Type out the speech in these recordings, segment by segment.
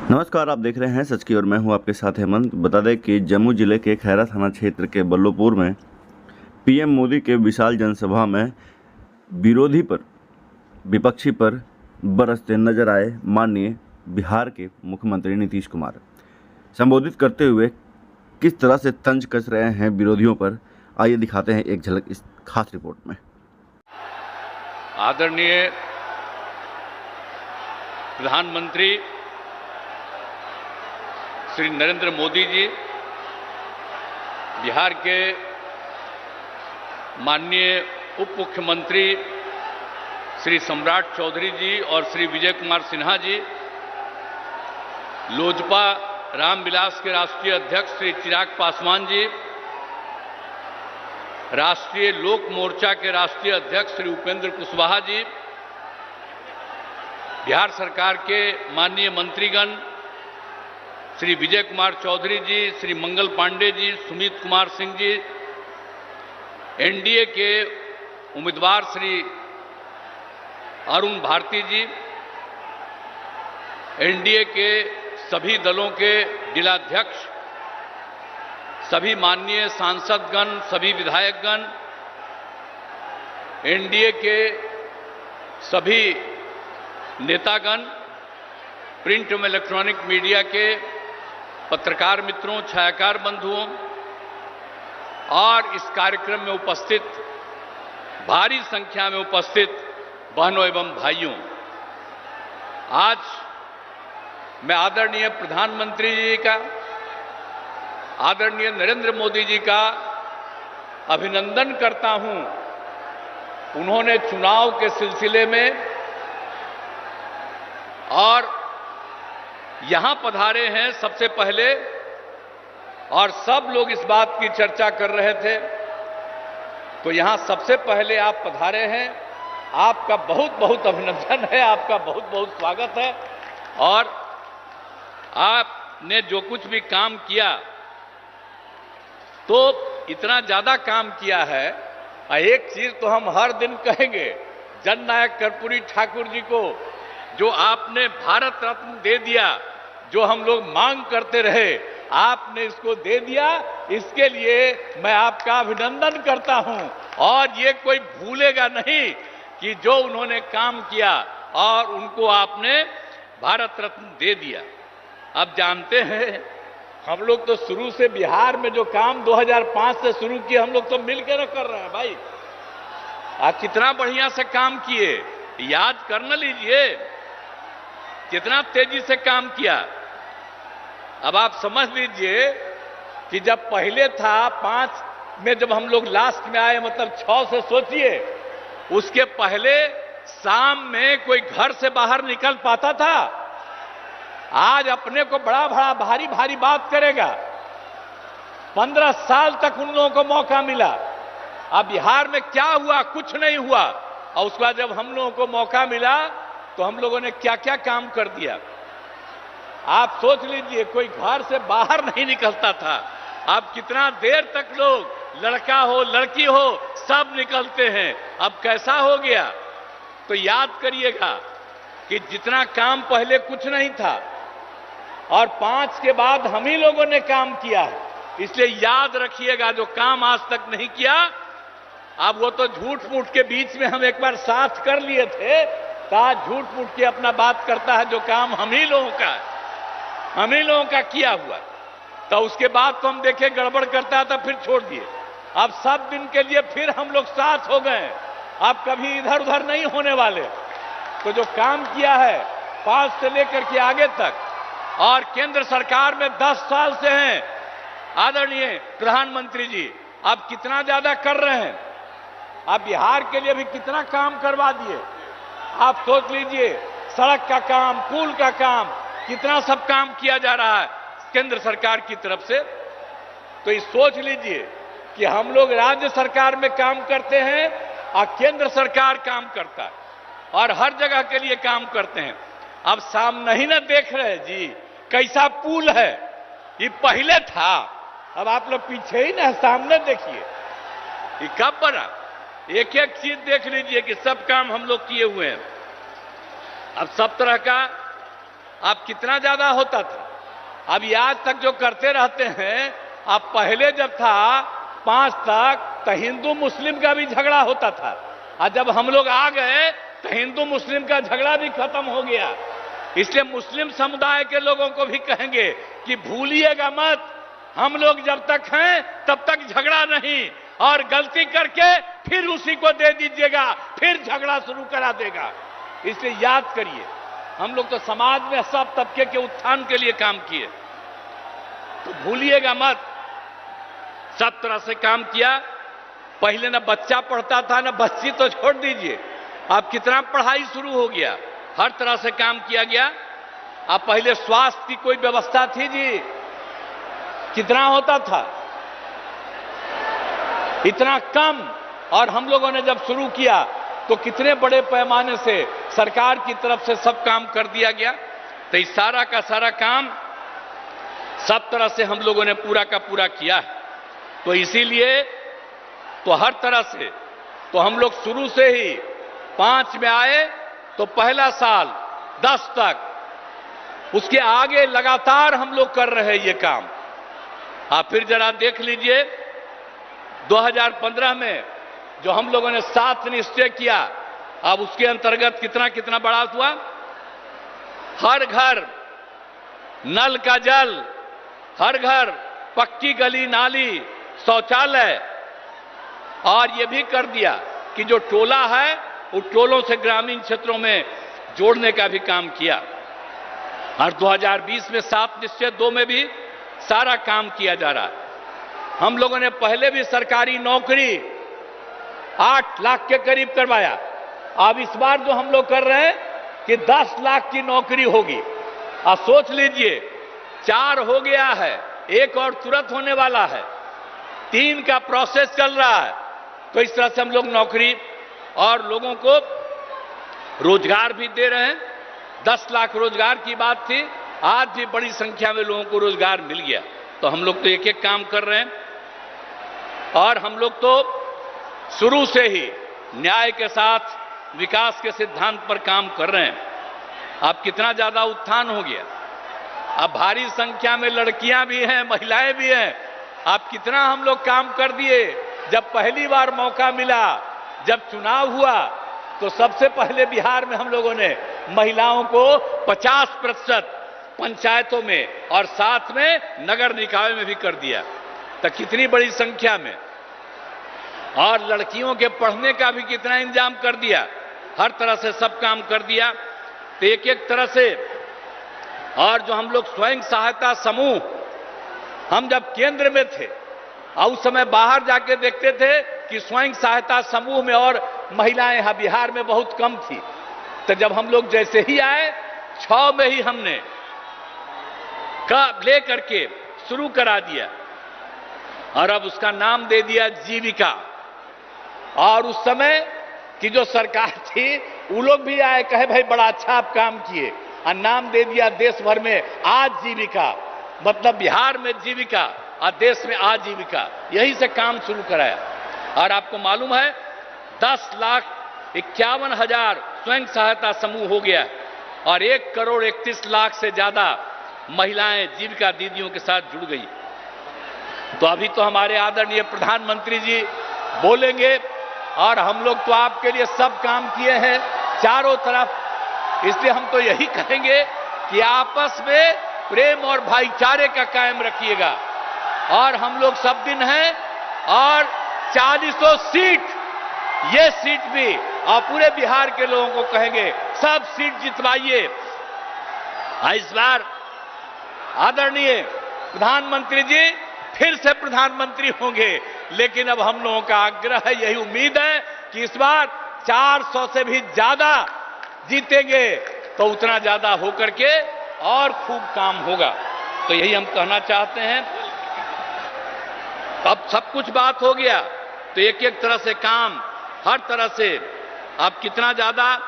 नमस्कार, आप देख रहे हैं सच की और मैं हूं आपके साथ हेमंत। बता दें कि जम्मू जिले के खैरा थाना क्षेत्र के बल्लोपुर में पीएम मोदी के विशाल जनसभा में विपक्षी पर बरसते नजर आए माननीय बिहार के मुख्यमंत्री नीतीश कुमार। संबोधित करते हुए किस तरह से तंज कस रहे हैं विरोधियों पर, आइए दिखाते हैं एक झलक इस खास रिपोर्ट में। आदरणीय प्रधानमंत्री श्री नरेंद्र मोदी जी, बिहार के माननीय उप मुख्यमंत्री श्री सम्राट चौधरी जी और श्री विजय कुमार सिन्हा जी, लोजपा रामविलास के राष्ट्रीय अध्यक्ष श्री चिराग पासवान जी, राष्ट्रीय लोक मोर्चा के राष्ट्रीय अध्यक्ष श्री उपेंद्र कुशवाहा जी, बिहार सरकार के माननीय मंत्रीगण श्री विजय कुमार चौधरी जी, श्री मंगल पांडे जी, सुमित कुमार सिंह जी, एनडीए के उम्मीदवार श्री अरुण भारती जी, एनडीए के सभी दलों के जिलाध्यक्ष, सभी माननीय सांसदगण, सभी विधायकगण, एनडीए के सभी नेतागण, प्रिंट एवं इलेक्ट्रॉनिक मीडिया के पत्रकार मित्रों, छायाकार बंधुओं और इस कार्यक्रम में उपस्थित भारी संख्या में उपस्थित बहनों एवं भाइयों, आज मैं आदरणीय प्रधानमंत्री जी का, आदरणीय नरेंद्र मोदी जी का अभिनंदन करता हूं। उन्होंने चुनाव के सिलसिले में और यहां पधारे हैं सबसे पहले, और सब लोग इस बात की चर्चा कर रहे थे, तो यहां सबसे पहले आप पधारे हैं। आपका बहुत बहुत अभिनंदन है, आपका बहुत बहुत स्वागत है। और आपने जो कुछ भी काम किया, तो इतना ज्यादा काम किया है। एक चीज तो हम हर दिन कहेंगे, जननायक कर्पूरी ठाकुर जी को जो आपने भारत रत्न दे दिया, जो हम लोग मांग करते रहे, आपने इसको दे दिया। इसके लिए मैं आपका अभिनंदन करता हूं। और ये कोई भूलेगा नहीं कि जो उन्होंने काम किया और उनको आपने भारत रत्न दे दिया। अब जानते हैं, हम लोग तो शुरू से बिहार में जो काम 2005 से शुरू किए, हम लोग तो मिलकर कर रहे हैं भाई। आप कितना बढ़िया से काम किए, याद कर न लीजिए कितना तेजी से काम किया। अब आप समझ लीजिए कि जब पहले था 5 में, जब हम लोग लास्ट में आए, मतलब 6 से सोचिए, उसके पहले शाम में कोई घर से बाहर निकल पाता था? आज अपने को बड़ा बड़ा भारी भारी बात करेगा। 15 साल तक उन लोगों को मौका मिला। अब बिहार में क्या हुआ? कुछ नहीं हुआ। और उसके बाद जब हम लोगों को मौका मिला, तो हम लोगों ने क्या क्या काम कर दिया। आप सोच लीजिए, कोई घर से बाहर नहीं निकलता था। अब कितना देर तक लोग, लड़का हो लड़की हो, सब निकलते हैं। अब कैसा हो गया? तो याद करिएगा कि जितना काम पहले कुछ नहीं था, और 5 के बाद हम ही लोगों ने काम किया है। इसलिए याद रखिएगा, जो काम आज तक नहीं किया, अब वो तो झूठ मूठ के बीच में हम एक बार साथ कर लिए थे, कहा झूठ मूठ के अपना बात करता है। जो काम हम ही लोगों का है, हम ही लोगों का किया हुआ, तो उसके बाद तो हम देखे गड़बड़ करता है, तो फिर छोड़ दिए। अब सब दिन के लिए फिर हम लोग साथ हो गए। अब कभी इधर उधर नहीं होने वाले। तो जो काम किया है 5 से लेकर के आगे तक, और केंद्र सरकार में 10 साल से हैं आदरणीय प्रधानमंत्री जी, अब कितना ज्यादा कर रहे हैं। अब बिहार के लिए भी कितना काम करवा दिए। आप सोच लीजिए, सड़क का काम, पुल का काम, कितना सब काम किया जा रहा है केंद्र सरकार की तरफ से। तो ये सोच लीजिए कि हम लोग राज्य सरकार में काम करते हैं और केंद्र सरकार काम करता है, और हर जगह के लिए काम करते हैं। अब सामने ही ना देख रहे जी कैसा पुल है। ये पहले था, अब आप लोग पीछे ही ना, सामने देखिए ये कब बना। एक एक चीज देख लीजिए कि सब काम हम लोग किए हुए हैं। अब सब तरह का आप कितना ज्यादा होता था। अभी आज तक जो करते रहते हैं, आप पहले जब था 5 तक तो हिंदू मुस्लिम का भी झगड़ा होता था, और जब हम लोग आ गए तो हिंदू मुस्लिम का झगड़ा भी खत्म हो गया। इसलिए मुस्लिम समुदाय के लोगों को भी कहेंगे कि भूलिएगा मत, हम लोग जब तक हैं तब तक झगड़ा नहीं, और गलती करके फिर उसी को दे दीजिएगा, फिर झगड़ा शुरू करा देगा। इसलिए याद करिए, हम लोग तो समाज में सब तबके के उत्थान के लिए काम किए, तो भूलिएगा मत, सब तरह से काम किया। पहले ना बच्चा पढ़ता था, ना बच्ची तो छोड़ दीजिए, अब कितना पढ़ाई शुरू हो गया, हर तरह से काम किया गया। अब पहले स्वास्थ्य की कोई व्यवस्था थी जी, कितना होता था, इतना कम, और हम लोगों ने जब शुरू किया तो कितने बड़े पैमाने से सरकार की तरफ से सब काम कर दिया गया। तो इस सारा का सारा काम सब तरह से हम लोगों ने पूरा का पूरा किया है। तो इसीलिए तो हर तरह से तो हम लोग शुरू से ही 5 में आए तो पहला साल 10 तक, उसके आगे लगातार हम लोग कर रहे हैं ये काम। आप फिर जरा देख लीजिए 2015 में जो हम लोगों ने 7 निश्चय किया, अब उसके अंतर्गत कितना कितना बढ़ा हुआ। हर घर नल का जल, हर घर पक्की गली नाली शौचालय, और यह भी कर दिया कि जो टोला है उन टोलों से ग्रामीण क्षेत्रों में जोड़ने का भी काम किया। और 2020 में 7 निश्चय 2 में भी सारा काम किया जा रहा है। हम लोगों ने पहले भी सरकारी नौकरी 8 लाख के करीब करवाया, अब इस बार जो हम लोग कर रहे हैं कि 10 लाख की नौकरी होगी। अब सोच लीजिए 4 हो गया है, 1 और तुरंत होने वाला है, 3 का प्रोसेस चल रहा है। तो इस तरह से हम लोग नौकरी और लोगों को रोजगार भी दे रहे हैं। 10 लाख रोजगार की बात थी, आज भी बड़ी संख्या में लोगों को रोजगार मिल गया। तो हम लोग तो एक एक काम कर रहे हैं, और हम लोग तो शुरू से ही न्याय के साथ विकास के सिद्धांत पर काम कर रहे हैं। अब कितना ज्यादा उत्थान हो गया, अब भारी संख्या में लड़कियां भी हैं, महिलाएं भी हैं। अब कितना हम लोग काम कर दिए। जब पहली बार मौका मिला, जब चुनाव हुआ, तो सबसे पहले बिहार में हम लोगों ने महिलाओं को 50% पंचायतों में और साथ में नगर निकाय में भी कर दिया। तो कितनी बड़ी संख्या में, और लड़कियों के पढ़ने का भी कितना इंतजाम कर दिया, हर तरह से सब काम कर दिया। तो एक एक तरह से, और जो हम लोग स्वयं सहायता समूह, हम जब केंद्र में थे और उस समय बाहर जाके देखते थे कि स्वयं सहायता समूह में और महिलाएं यहां बिहार में बहुत कम थी। तो जब हम लोग जैसे ही आए 6 में ही हमने ले करके शुरू करा दिया, और अब उसका नाम दे दिया जीविका। और उस समय की जो सरकार थी वो लोग भी आए, कहे भाई बड़ा अच्छा आप काम किए, और नाम दे दिया देश भर में आजीविका, मतलब बिहार में जीविका और देश में आजीविका, यही से काम शुरू कराया। और आपको मालूम है 10,51,000 स्वयं सहायता समूह हो गया, और 1,31,00,000 से ज्यादा महिलाएं जीविका दीदियों के साथ जुड़ गई। तो अभी तो हमारे आदरणीय प्रधानमंत्री जी बोलेंगे, और हम लोग तो आपके लिए सब काम किए हैं चारों तरफ। इसलिए हम तो यही कहेंगे कि आपस में प्रेम और भाईचारे का कायम रखिएगा, और हम लोग सब दिन हैं, और 40 सीट, ये सीट भी, और पूरे बिहार के लोगों को कहेंगे सब सीट जितवाइए। इस बार आदरणीय प्रधानमंत्री जी फिर से प्रधानमंत्री होंगे, लेकिन अब हम लोगों का आग्रह है, यही उम्मीद है कि इस बार 400 से भी ज्यादा जीतेंगे, तो उतना ज्यादा होकर के और खूब काम होगा। तो यही हम कहना चाहते हैं। अब सब कुछ बात हो गया, तो एक एक तरह से काम, हर तरह से अब कितना ज्यादा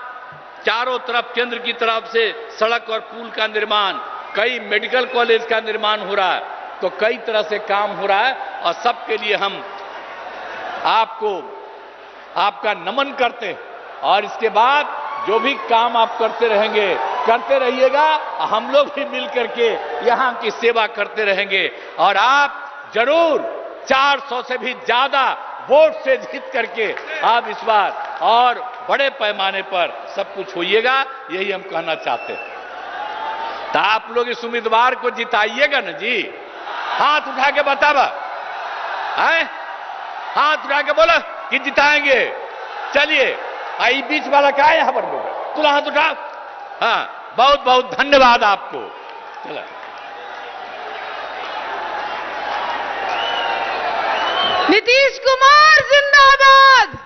चारों तरफ केंद्र की तरफ से सड़क और पुल का निर्माण, कई मेडिकल कॉलेज का निर्माण हो रहा है, तो कई तरह से काम हो रहा है, और सबके लिए हम आपको आपका नमन करते हैं। और इसके बाद जो भी काम आप करते रहेंगे करते रहिएगा, हम लोग भी मिल करके यहां की सेवा करते रहेंगे और आप जरूर 400 से भी ज्यादा वोट से जीत करके आप इस बार और बड़े पैमाने पर सब कुछ होइएगा, यही हम कहना चाहते हैं। तो आप लोग इस उम्मीदवार को जिताइएगा ना जी, हाथ उठा के बतावा, हाथ उठा के बोला कि जिताएंगे। चलिए, आई बीच वाला क्या है यहां पर, तुला हाथ उठा। हाँ, बहुत बहुत धन्यवाद आपको। चला नीतीश कुमार जिंदाबाद।